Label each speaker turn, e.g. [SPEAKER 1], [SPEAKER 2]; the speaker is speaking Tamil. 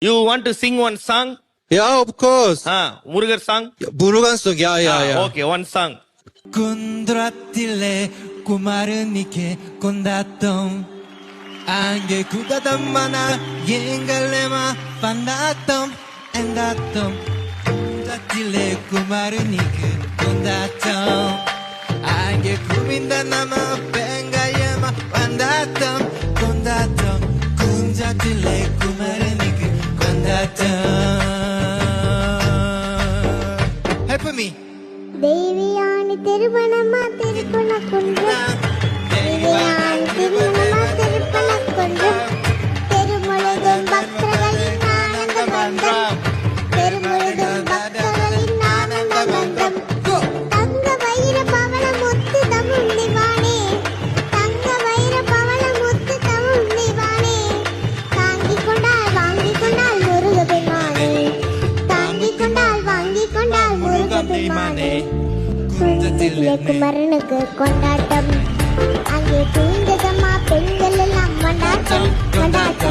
[SPEAKER 1] You want to sing one song?
[SPEAKER 2] Yeah, of course.
[SPEAKER 1] Murugar song?
[SPEAKER 2] Murugan song. Yeah.
[SPEAKER 1] Okay, one song.
[SPEAKER 3] Kundratile kumarunike kundatom ange kudadamana yengalema pandatom endatom kundratile kumarunike kundatom ange kumindanama pengayema pandatom kundatom kundratile kumarunike kundatom. Help me.
[SPEAKER 4] Devayani திருமணமா திருப்பண குன்றம் தேவியானி திருமணமா திருப்பண குன்றம் பெருமுழுதும் பக்தர்களின் ஆனந்த மன்றம் பெருமுழுதும் பக்தர்களின் ஆனந்த மன்றம் தங்க வைர பவள முத்து தமும் நிவானே தங்க வைர பவள முத்து தமும் நிவானே தாங்கிக் கொண்டால் வாங்கிக் கொண்டால் முருக பெருமானே தாங்கிக் கொண்டால் வாங்கிக் கொண்டால் முருக பெருமானே. குன்றத்திலே குமரனுக்கு கொண்டாட்டம் அங்கே குவிந்ததம்மா பெண்கள் எல்லாம் கொண்டாட்டம் கொண்டாட்டம்.